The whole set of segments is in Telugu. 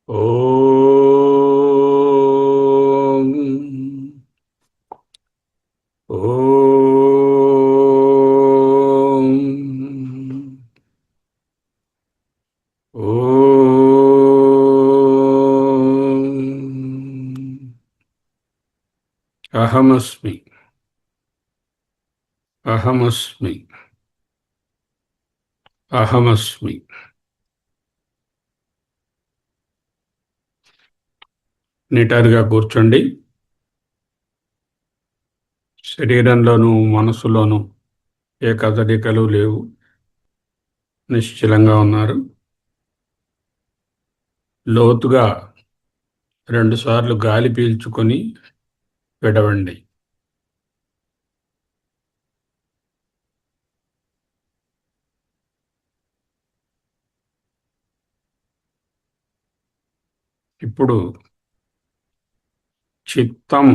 ఓం ఓం ఓం అహమస్మి అహమస్మి అహమస్మి. నిటారుగా కూర్చోండి. శరీరంలోనూ మనసులోనూ ఏ కదలికలు లేవు. నిశ్చలంగా ఉన్నారు. లోతుగా 2 సార్లు గాలి పీల్చుకొని విడవండి. ఇప్పుడు చిత్తం,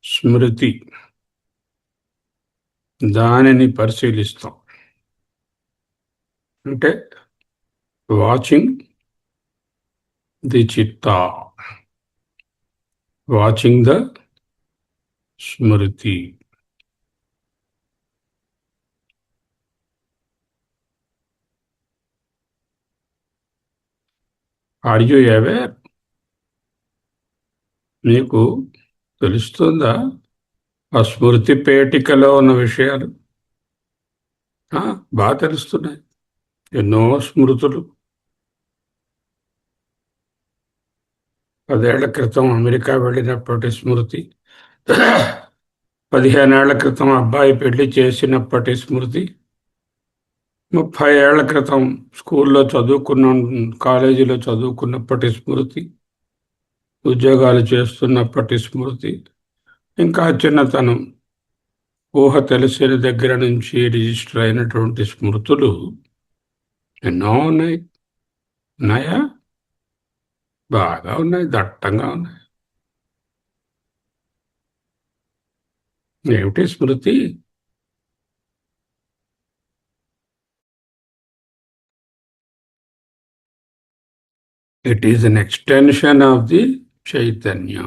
స్మృతి, దానిని పరిశీలిస్తాం. అంటే వాచింగ్ ది చిత్త, వాచింగ్ ద స్మృతి. Are you aware? మీకు తెలుస్తుందా ఆ స్మృతి పేటికలో ఉన్న విషయాలు? బాగా తెలుస్తున్నాయి. ఎన్నో స్మృతులు. 10 ఏళ్ల క్రితం అమెరికా వెళ్ళినప్పటి స్మృతి, 15 ఏళ్ల క్రితం అబ్బాయి పెళ్లి చేసినప్పటి స్మృతి, 30 ఏళ్ల క్రితం స్కూల్లో కాలేజీలో చదువుకున్నప్పటి స్మృతి, ఉద్యోగాలు చేస్తున్నప్పటి స్మృతి, ఇంకా చిన్నతనం ఊహ తెలిసిన దగ్గర నుంచి రిజిస్టర్ అయినటువంటి స్మృతులు ఎన్నో ఉన్నాయి. ఉన్నాయా? బాగా ఉన్నాయి, దట్టంగా ఉన్నాయి. ఏమిటి స్మృతి? It is an extension of the చైతన్య.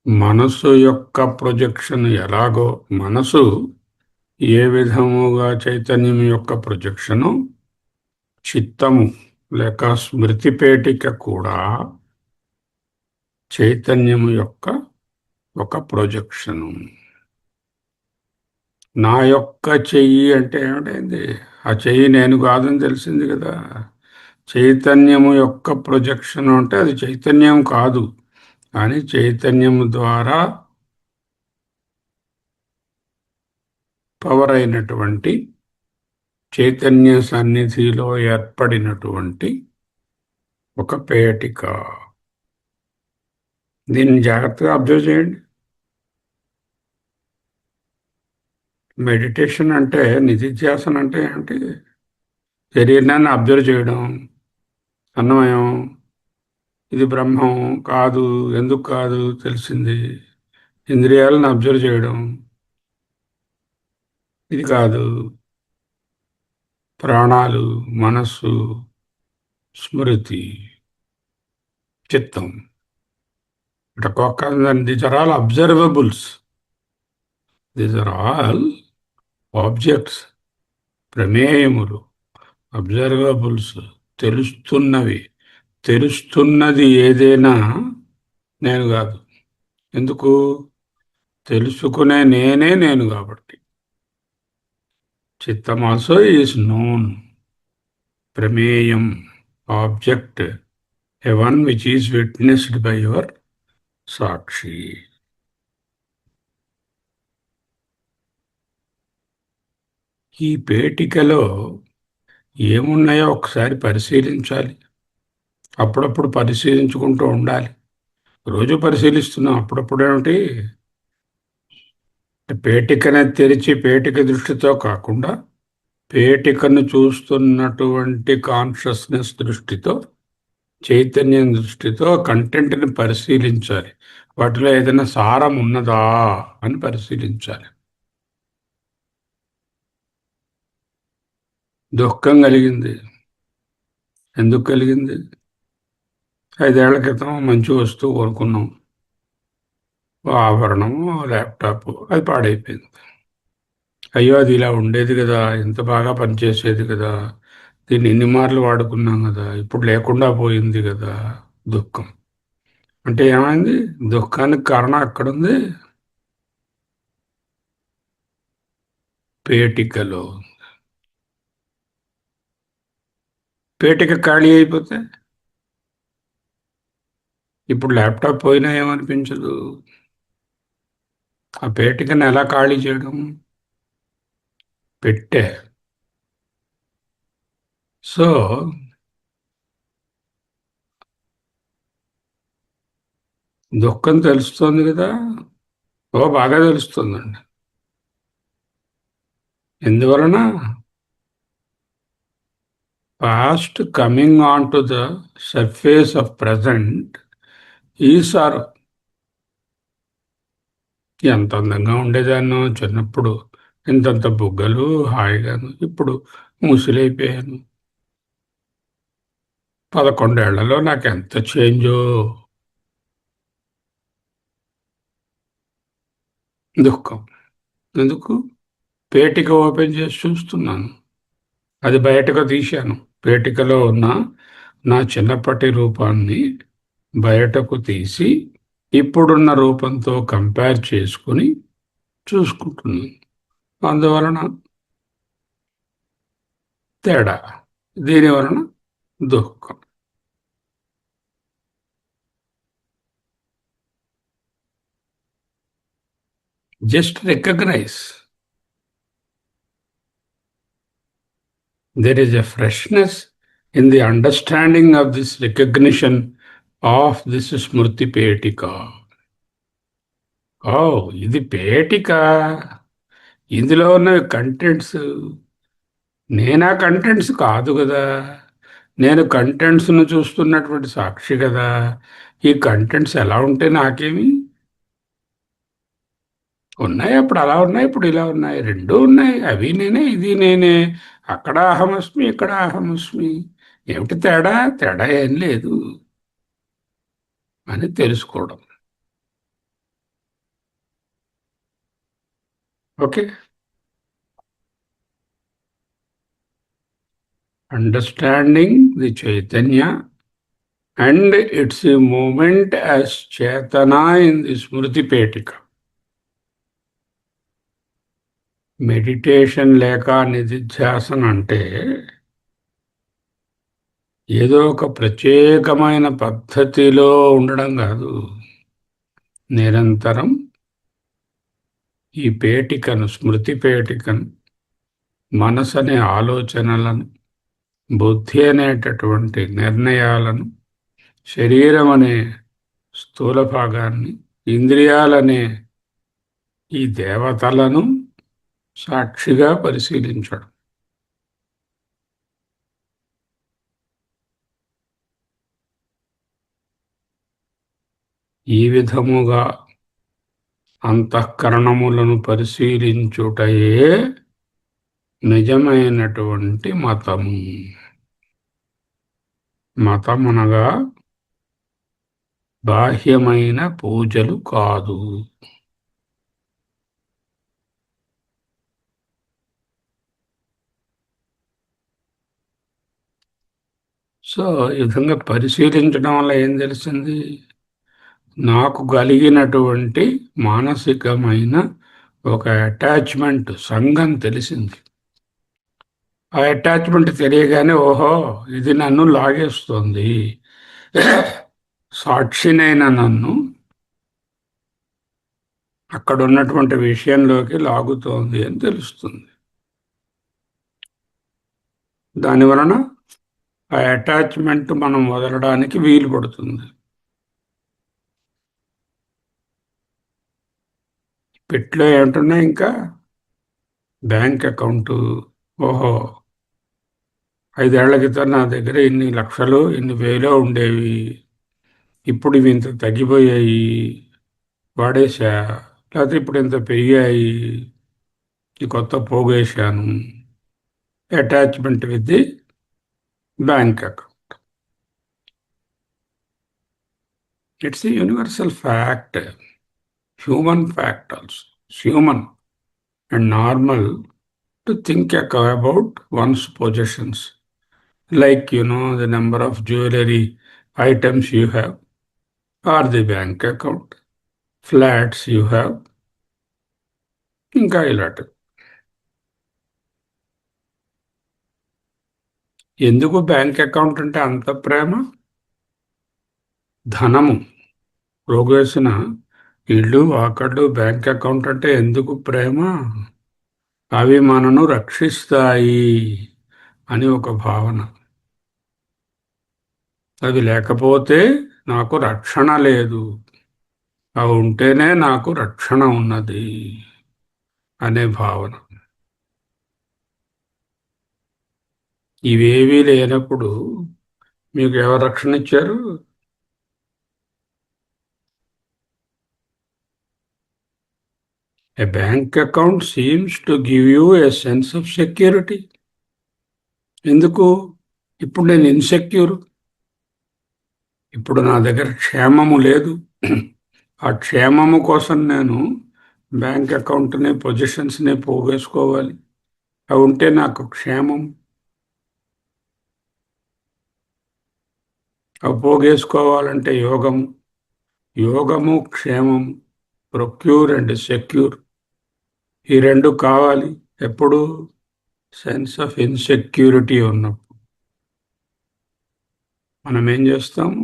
మనసు యొక్క ప్రొజెక్షన్ ఎలాగో, మనసు ఏ విధముగా చైతన్యం యొక్క ప్రొజెక్షను, చిత్తము లేక స్మృతిపేటిక కూడా చైతన్యము యొక్క ఒక ప్రొజెక్షను. నా యొక్క చెయ్యి అంటే ఏమిటైంది? ఆ చెయ్యి నేను కాదని తెలిసింది కదా. చైతన్యము యొక్క ప్రొజెక్షన్ అంటే అది చైతన్యం కాదు, కానీ చైతన్యము ద్వారా పవర్ అయినటువంటి, చైతన్య సన్నిధిలో ఏర్పడినటువంటి ఒక పేటిక. దీన్ని జాగ్రత్తగా అబ్జర్వ్ చేయండి. మెడిటేషన్ అంటే, నిధిధ్యాసన అంటే ఏమిటి? శరీరాన్ని అబ్జర్వ్ చేయడం. అన్నమయం ఇది బ్రహ్మం కాదు, ఎందుకు కాదు తెలిసింది. ఇంద్రియాలను అబ్జర్వ్ చేయడం, ఇది కాదు. ప్రాణాలు, మనస్సు, స్మృతి, చిత్తం. These are all observables. These are all objects, ప్రమేయములు, అబ్జర్వబుల్స్, తెలుస్తున్నవి. తెలుస్తున్నది ఏదైనా నేను కాదు. ఎందుకు? తెలుసుకునే నేనే నేను కాబట్టి. చిత్తం ఆల్సో ఈజ్ నోన్. ప్రమేయం, object, a one which is witnessed by your సాక్షి. ఈ పేటికలో ఏమున్నాయో ఒకసారి పరిశీలించాలి. అప్పుడప్పుడు పరిశీలించుకుంటూ ఉండాలి. రోజు పరిశీలిస్తున్నాం, అప్పుడప్పుడు ఏమిటి? పేటికను తెరిచి పేటిక దృష్టితో కాకుండా, పేటికను చూస్తున్నటువంటి కాన్షియస్నెస్ దృష్టితో, చైతన్యం దృష్టితో కంటెంట్ని పరిశీలించాలి. వాటిలో ఏదైనా సారం ఉన్నదా అని పరిశీలించాలి. దుఃఖం కలిగింది, ఎందుకు కలిగింది? 5 ఏళ్ల క్రితం మంచి వస్తువు కొనుక్కున్నాం. ఓ ఆభరణము, ఓ ల్యాప్టాప్, అది పాడైపోయింది. అయ్యో అది ఇలా ఉండేది కదా, ఇంత బాగా పనిచేసేది కదా, దీన్ని ఎన్ని మార్లు వాడుకున్నాం కదా, ఇప్పుడు లేకుండా పోయింది కదా. దుఃఖం. అంటే ఏమైంది? దుఃఖానికి కారణం ఎక్కడుంది? పేటికలో. పేటిక ఖాళీ అయిపోతే ఇప్పుడు ల్యాప్టాప్ పోయినా ఏమనిపించదు. ఆ పేటికను ఎలా ఖాళీ చేయడం? పెట్టే. సో దుఃఖం తెలుస్తోంది కదా. ఓ బాగా తెలుస్తుందండి. ఎందువలన? Past coming on to the surface of present ఈసార్. ఎంత అందంగా ఉండేదాన్నో చిన్నప్పుడు, ఇంతంత బుగ్గలు హాయిగాను, ఇప్పుడు ముసిలైపోయాను. 11 ఏళ్లలో నాకు ఎంత చేంజో. దుఃఖం. ఎందుకు? పేటిక ఓపెన్ చేసి చూస్తున్నాను. అది బయటకు తీశాను. పేటికలో ఉన్న నా చిన్నప్పటి రూపాన్ని బయటకు తీసి ఇప్పుడున్న రూపంతో కంపేర్ చేసుకుని చూసుకుంటున్నాను. అందువలన తేడా. దీని వలన దుఃఖం. Just recognise. There is a freshness in the understanding of this recognition of this Smriti Petika. ఓ, ఇది పేటిక. ఇందులో ఉన్న కంటెంట్స్ నేనా కంటెంట్స్ కాదు కదా. నేను కంటెంట్స్ను చూస్తున్నటువంటి సాక్షి కదా. ఈ కంటెంట్స్ ఎలా ఉంటే నాకేమి? ఉన్నాయి, అప్పుడు అలా ఉన్నాయి, ఇప్పుడు ఇలా ఉన్నాయి, రెండూ ఉన్నాయి. అవి నేనే, ఇది నేనే. అక్కడ అహమస్మి, ఇక్కడ అహమస్మి. ఏమిటి తేడా? తేడా ఏం లేదు అని తెలుసుకోవడం. ఓకే. అండర్స్టాండింగ్ ది చైతన్య and it's a moment as చేతన ఇన్ ది స్మృతి పేటిక. మెడిటేషన్ లేక నిధిధ్యాసన అంటే ఏదో ఒక ప్రత్యేకమైన పద్ధతిలో ఉండడం కాదు. నిరంతరం ఈ పేటికను, స్మృతి పేటికను, మనసు అనే ఆలోచనలను, బుద్ధి అనేటటువంటి నిర్ణయాలను, శరీరం అనే స్థూల భాగాన్ని, ఇంద్రియాలనే ఈ దేవతలను సాక్షిగా పరిశీలించడం. ఈ విధముగా అంతఃకరణములను పరిశీలించుటయే నిజమైనటువంటి మతము. మతమనగా బాహ్యమైన పూజలు కాదు. సో ఈ విధంగా పరిశీలించడం వల్ల ఏం తెలిసింది? నాకు కలిగినటువంటి మానసికమైన ఒక అటాచ్మెంట్, సంఘం తెలిసింది. ఆ అటాచ్మెంట్ తెలియగానే ఓహో ఇది నన్ను లాగేస్తుంది, సాక్షినైన నన్ను అక్కడ ఉన్నటువంటి విషయంలోకి లాగుతోంది అని తెలుస్తుంది. దానివలన ఆ అటాచ్మెంట్ మనం వదలడానికి వీలు పడుతుంది. పెట్లో ఏమంటున్నాయి ఇంకా? Bank account. ఓహో 5 ఏళ్ల క్రితం నా దగ్గర ఇన్ని లక్షలు, ఇన్ని వేలో ఉండేవి, ఇప్పుడు ఇవి ఇంత తగ్గిపోయాయి, వాడేశా. లేకపోతే ఇప్పుడు ఇంత పెరిగాయి, ఈ కొత్త పోగేశాను. Attachment with the bank account. It's a universal fact, human fact also. Human and normal to think about one's possessions, like the number of jewelry items you have, or the bank account, flats you have, ఇంకా ఇలాంటి. ఎందుకు బ్యాంక్ అకౌంట్ అంటే అంత ప్రేమ? ధనము రోగేసిన ఇళ్ళు వాకళ్ళు బ్యాంక్ అకౌంట్ అంటే ఎందుకు ప్రేమ? అవి మనను రక్షిస్తాయి అని ఒక భావన. అది లేకపోతే నాకు రక్షణ లేదు, అవి ఉంటేనే నాకు రక్షణ ఉన్నది అనే భావన. ఇవేవీ లేనప్పుడు మీకు ఎవరు రక్షణ ఇచ్చారు? A bank account seems to give you a sense of security. ఎందుకు? ఇప్పుడు నేను ఇన్సెక్యూర్, ఇప్పుడు నా దగ్గర క్షేమము లేదు. ఆ క్షేమము కోసం నేను బ్యాంక్ అకౌంట్ని, పొజిషన్స్ని పోగేసుకోవాలి. అవి ఉంటే నాకు క్షేమం. అవి పోగేసుకోవాలంటే యోగము. యోగము, క్షేమం, ప్రొక్యూర్ అండ్ సెక్యూర్, ఈ రెండు కావాలి. ఎప్పుడు? సెన్స్ ఆఫ్ ఇన్సెక్యూరిటీ ఉన్నప్పుడు. మనం ఏం చేస్తాము?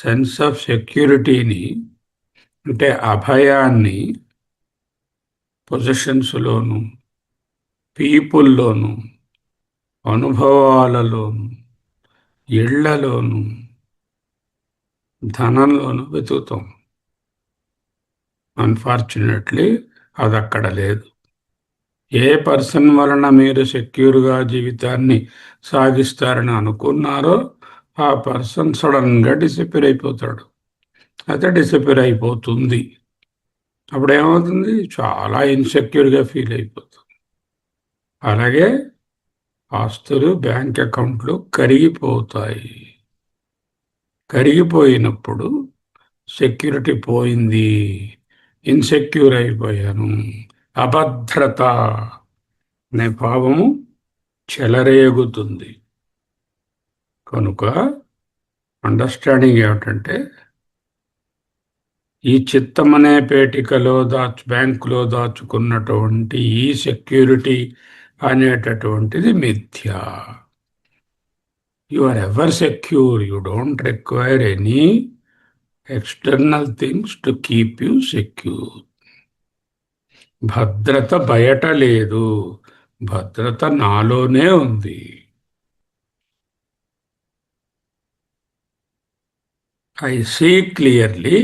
సెన్స్ ఆఫ్ సెక్యూరిటీని, అంటే అభయాన్ని, పొజిషన్స్లోను, పీపుల్లోను, అనుభవాలలోను, ఇళ్లలోను, ధనంలోను వెతుకుతాం. అన్ఫార్చునేట్లీ అది అక్కడ లేదు. ఏ పర్సన్ వలన మీరు సెక్యూర్గా జీవితాన్ని సాగిస్తారని అనుకున్నారో ఆ పర్సన్ సడన్గా డిసప్పేర్ అయిపోతాడు, అయితే డిసప్పేర్ అయిపోతుంది. అప్పుడేమవుతుంది? చాలా ఇన్సెక్యూర్గా ఫీల్ అయిపోతుంది. అలాగే ఆస్తులు, బ్యాంక్ అకౌంట్లు కరిగిపోతాయి. కరిగిపోయినప్పుడు సెక్యూరిటీ పోయింది, ఇన్సెక్యూర్ అయిపోయాను, అభద్రత అనే భావము చెలరేగుతుంది. కనుక అండర్స్టాండింగ్ ఏమిటంటే, ఈ చిత్తం అనే పేటికలో బ్యాంకులో దాచుకున్నటువంటి ఈ సెక్యూరిటీ అనేటటువంటిది మిథ్య. You are ever secure. You don't require any external things to keep you secure. భద్రత బయట లేదు, భద్రత నాలోనే ఉంది. I see clearly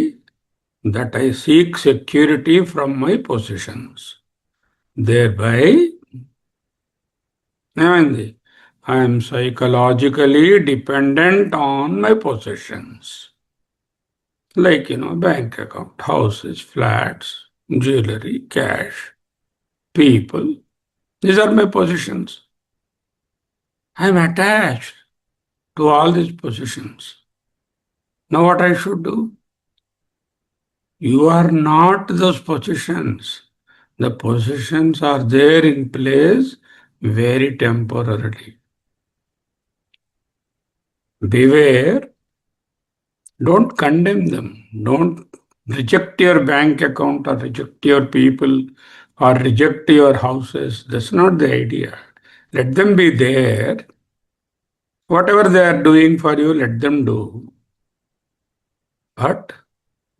that I seek security from my possessions. Thereby, ఏమైంది? I am psychologically dependent on my possessions. Like, bank account, houses, flats, jewelry, cash, people. These are my possessions. I am attached to all these possessions. Now what I should do? You are not those possessions. The possessions are there in place very temporarily. Beware. Don't condemn them. Don't reject your bank account or reject your people or reject your houses. That's not the idea. Let them be there. Whatever they are doing for you, let them do. But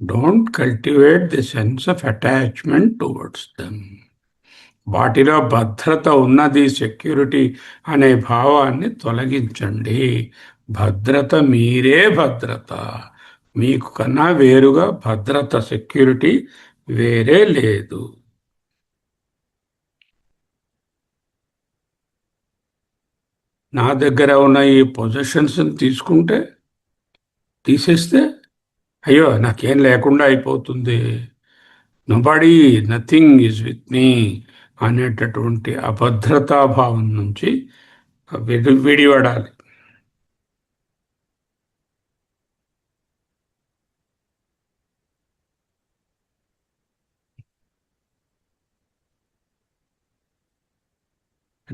don't cultivate the sense of attachment towards them. వాటిలో భద్రత ఉన్నది, సెక్యూరిటీ అనే భావాన్ని తొలగించండి. భద్రత మీరే భద్రత. మీకు కన్నా వేరుగా భద్రత, సెక్యూరిటీ వేరే లేదు. నా దగ్గర ఉన్న ఈ పొజిషన్స్ని తీసేస్తే అయ్యో నాకేం లేకుండా అయిపోతుంది, nobody, nothing is with me అనేటటువంటి అభద్రతాభావం నుంచి విడివడాలి.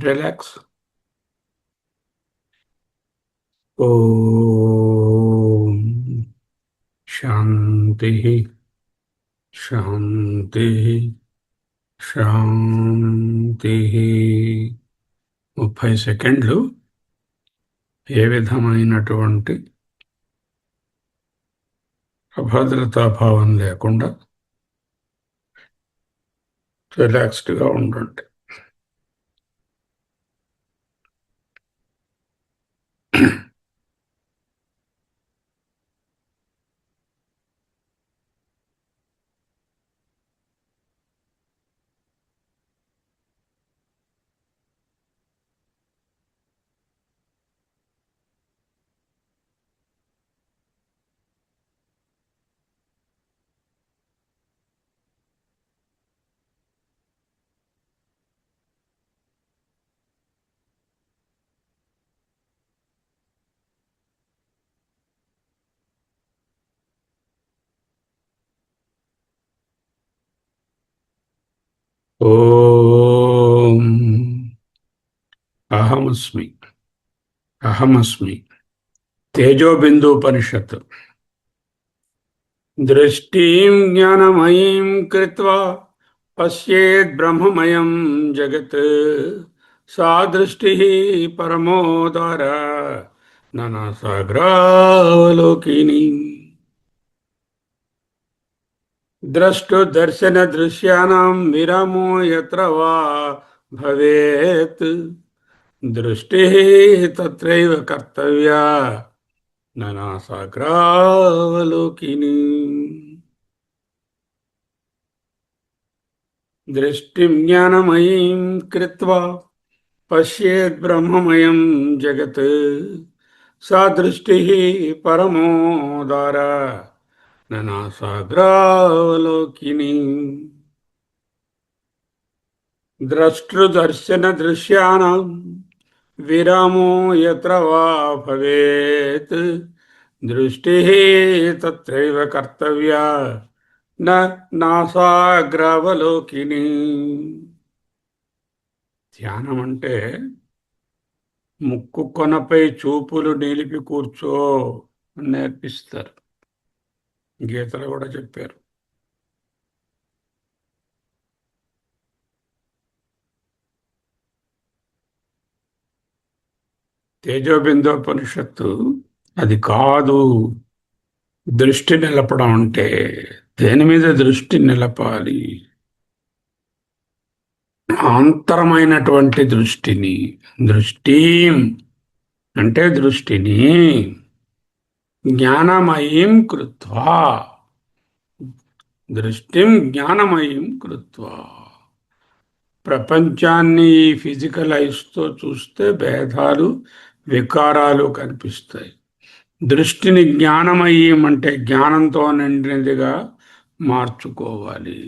రిలాక్స్. ఓం శాంతి శాంతి శాంతి. 30 సెకండ్లు ఏ విధమైనటువంటి అభద్రతాభావం లేకుండా రిలాక్స్డ్గా ఉండండి. ఓం అహమస్మి అహమస్మి. తేజోబిందూపనిషత్. దృష్టిం జ్ఞానమయీం కృత్వా పశ్యేద్ బ్రహ్మమయం జగత్ సా దృష్టి పరమోదార నానాసాగ్రావలోకిని. ద్రష్టుదర్శన దృశ్యానాం విరామో యత్ర వా భవేత్ దృష్టి తత్రైవ కర్తవ్యా నానాసాగ్రావలోకిని. దృష్టిం జ్ఞానమయీం కృత్వా పశ్యేద్ బ్రహ్మమయం జగత్ సా దృష్టి పరమోదార నానాసాగ్రావలోకిని. ద్రష్టృదర్శన దృశ్యానాం విరామో యత్ర వా భవేత్ దృష్టి తత్రైవ కర్తవ్యా నాసాగ్రావలోకిని. ధ్యానం అంటే ముక్కు కొనపై చూపులు నిలిపి కూర్చో అని నేర్పిస్తారు. గీతలు కూడా చెప్పారు. తేజోబిందోపనిషత్తు అది కాదు. దృష్టి నిలపడం అంటే దేని మీద దృష్టి నిలపాలి? ఆంతరమైనటువంటి దృష్టిని. దృష్టి అంటే దృష్టిని జ్ఞానమయీం కృత్వా. దృష్టిం జ్ఞానమయీం కృత్వా. ప్రపంచాన్ని ఈ ఫిజికల్ ఐస్తో చూస్తే భేదాలు వికారాలు కనిపిస్తాయి. దృష్టిని జ్ఞానమయీం అంటే జ్ఞానంతో నిండినదిగా మార్చుకోవాలి.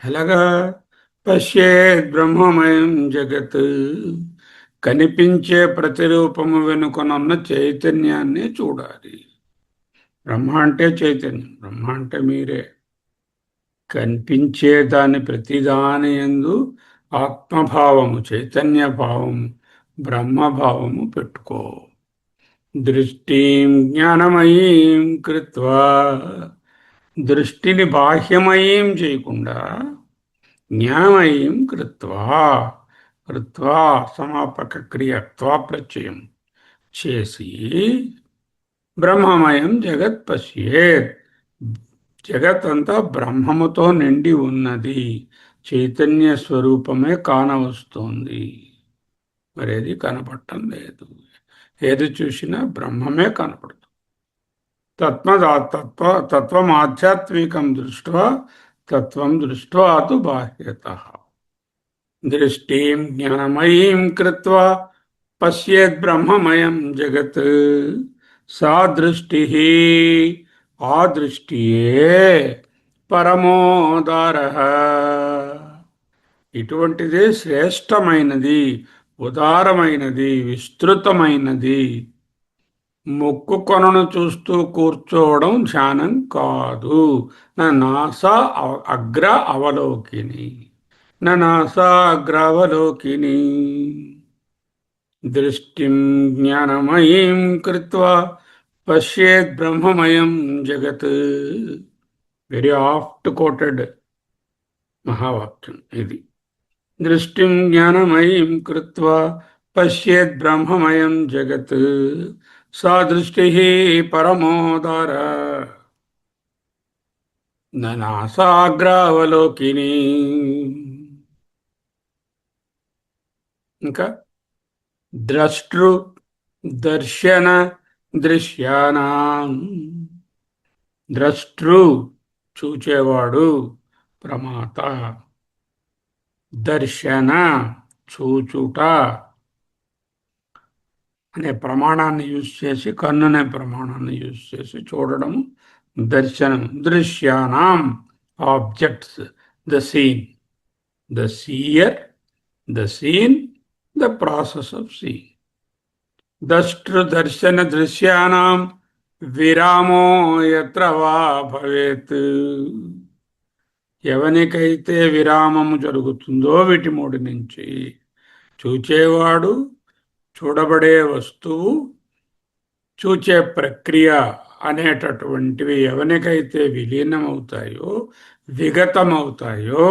ఎలాగా? పశ్యేద్ బ్రహ్మమయం జగత్. కనిపించే ప్రతిరూపము వెనుకనున్న చైతన్యాన్ని చూడాలి. బ్రహ్మ అంటే చైతన్యం. బ్రహ్మ అంటే మీరే. కనిపించే దాని ప్రతిదాని యందు ఆత్మభావము, చైతన్య భావము, బ్రహ్మభావము పెట్టుకో. దృష్టిం జ్ఞానమయీం కృత్వా. దృష్టిని బాహ్యమయీం చేయకుండా జ్ఞానమయీం కృత్వా. కృత్వా సమాపక క్రియ త్వా ప్రత్యయం చేసి బ్రహ్మమయం జగత్ పశ్యేత్. జగత్ అంతా బ్రహ్మముతో నిండి ఉన్నది. చైతన్య స్వరూపమే కానవస్తోంది. మరేది కనపడటం లేదు. ఏది చూసినా బ్రహ్మమే కనపడుతుంది. తత్వం ఆధ్యాత్మికం దృష్ట్వా తత్వం దృష్ట్వా తు బాహ్యతః. దృష్టిం జ్ఞానమయీం కృత్వా పశ్యేద్ బ్రహ్మమయం జగత్ సా దృష్టి. ఆ దృష్టియే పరమోదారః. ఇటువంటిదే శ్రేష్టమైనది, ఉదారమైనది, విస్తృతమైనది. ముక్కు కొనను చూస్తూ కూర్చోవడం ధ్యానం కాదు. నాస అగ్ర అవలోకిని. నాసాగ్రావలోకిని దృష్టిం జ్ఞానమయీం కృత్వా పశ్యేత్ బ్రహ్మమయం జగత్. వెరీ ఆఫ్ట్ కోటెడ్ మహావాక్యం ఇది. దృష్టిం జ్ఞానమయీం కృత్వా పశ్యేత్ బ్రహ్మమయం జగత్ సా దృష్టి పరమోదార నాసాగ్రావలోకిని. ఇంకా ద్రష్టృ దర్శన దృశ్యానాం. ద్రష్టృ చూచేవాడు ప్రమాత, దర్శన చూచుట అనే ప్రమాణాన్ని యూజ్ చేసి, కన్ను అనే ప్రమాణాన్ని యూజ్ చేసి చూడడం దర్శనం. దృశ్యానాం objects, the seen, the seer, the seen, the process of seeing. దృష్టృ దర్శన దృశ్యానాం విరామో యత్ర వా భవేత్. ఎవనికైతే విరామము జరుగుతుందో వీటి మూడు నుంచి, చూచేవాడు, చూడబడే వస్తువు, చూచే ప్రక్రియ అనేటటువంటివి ఎవనికైతే విలీనమవుతాయో, విగతమవుతాయో,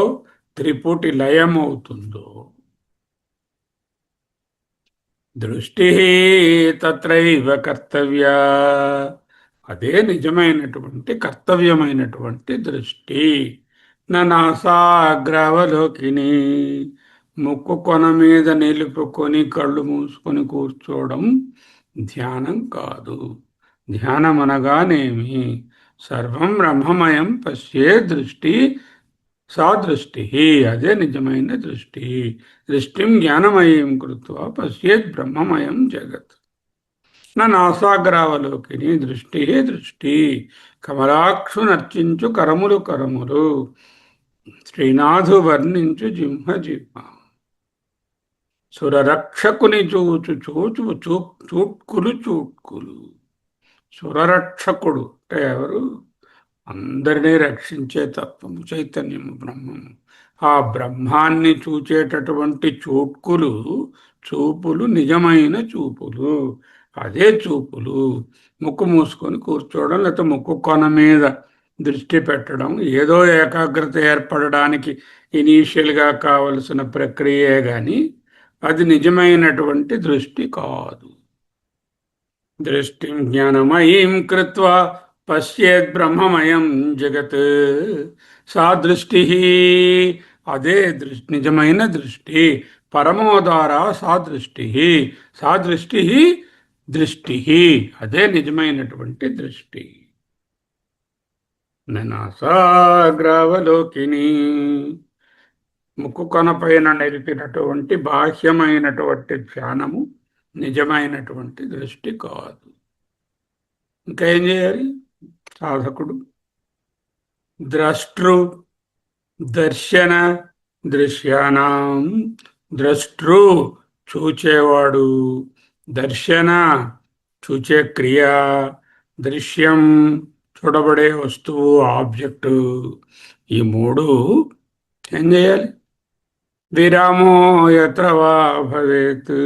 త్రిపుటి లయమవుతుందో, దృష్టి తత్రైవ కర్తవ్య. అదే నిజమైనటువంటి కర్తవ్యమైనటువంటి దృష్టి. నాసాగ్రావలోకిని. ముక్కు కొన మీద నిలుపుకొని కళ్ళు మూసుకొని కూర్చోవడం ధ్యానం కాదు. ధ్యానం అనగానేమి? సర్వం బ్రహ్మమయం పశ్యే దృష్టి, సా దృష్టి. అదే నిజమైన దృష్టి. దృష్టిం జ్ఞానమయం కృత్వా పశ్యేత్ బ్రహ్మమయం జగత్. నాసాగ్రావలోకిని. దృష్టి దృష్టి. కమలాక్షు నర్చించు కరములు కరములు, శ్రీనాథు వర్ణించు జిహ్మ జిహ్మ. సురరక్షకుని చూచు చూచు చూట్కులు చూట్కులు. సురరక్షకుడు అంటే ఎవరు? అందరినీ రక్షించే తత్వము చైతన్యము, బ్రహ్మము. ఆ బ్రహ్మాన్ని చూచేటటువంటి చూట్కులు, చూపులు నిజమైన చూపులు. అదే చూపులు. ముక్కు మూసుకొని కూర్చోవడం, లేకపోతే ముక్కు కొన మీద దృష్టి పెట్టడం ఏదో ఏకాగ్రత ఏర్పడడానికి ఇనీషియల్గా కావలసిన ప్రక్రియే కానీ అది నిజమైనటువంటి దృష్టి కాదు. దృష్టిం జ్ఞానమయీం కృత్వా పశ్యేత్ బ్రహ్మమయం జగత్ సా దృష్టి. అదే నిజమైన దృష్టి. పరమోదారా సా దృష్టి. సా దృష్టి దృష్టి. అదే నిజమైనటువంటి దృష్టి. నాసాగ్రావలోకిని. ముక్కు కొనపైన నిలిపినటువంటి బాహ్యమైనటువంటి ధ్యానము నిజమైనటువంటి దృష్టి కాదు. ఇంకా ఏం చేయాలి సాధకుడు? ద్రష్టృ దర్శన దృశ్యానాం. ద్రష్టృ చూచేవాడు, దర్శన చూచే క్రియ, దృశ్యం చూడబడే వస్తువు, ఆబ్జెక్టు. ఈ మూడు ఏం చేయాలి? విరామో యత్ర వా భవేత్.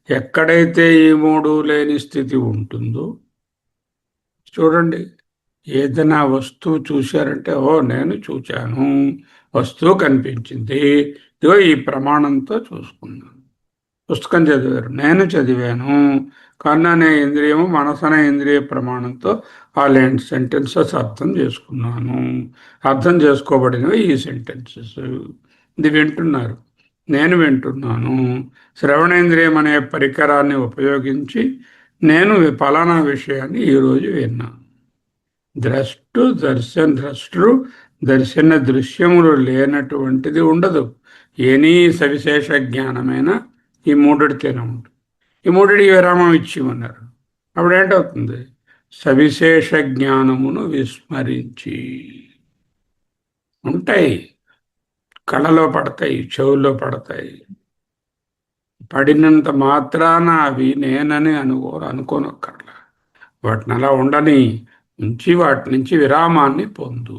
ఎక్కడైతే ఈ మూడు లేని స్థితి ఉంటుందో, చూడండి, ఏదైనా వస్తువు చూశారంటే, ఓ నేను చూచాను, వస్తువు కనిపించింది, ఇదో ఈ ప్రమాణంతో చూసుకున్నాను. పుస్తకం చదివారు, నేను చదివాను, కన్ను అనే ఇంద్రియము మనసు అనే ఇంద్రియ ప్రమాణంతో ఆ సెంటెన్సెస్ అర్థం చేసుకున్నాను. అర్థం చేసుకోబడినవి ఈ సెంటెన్సెస్. ఇది వింటున్నారు, నేను వింటున్నాను. శ్రవణేంద్రియం అనే పరికరాన్ని ఉపయోగించి నేను ఫలానా విషయాన్ని ఈరోజు విన్నాను. ద్రష్టృ దర్శన దృశ్యములు లేనటువంటిది ఉండదు. ఎనీ సవిశేష జ్ఞానమైన ఈ మూడిటితోనే ఉంటుంది. ఈ మూడిటికి విరామం ఇచ్చిమన్నారు. అప్పుడు ఏంటవుతుంది? సవిశేష జ్ఞానమును విస్మరించి. ఉంటాయి, కళ్ళలో పడతాయి, చెవుల్లో పడతాయి, పడినంత మాత్రాన అవి నేనని అనుకోనక్కర్లా. వాటిని అలా ఉండని ఉంచి వాటి నుంచి విరామాన్ని పొందు.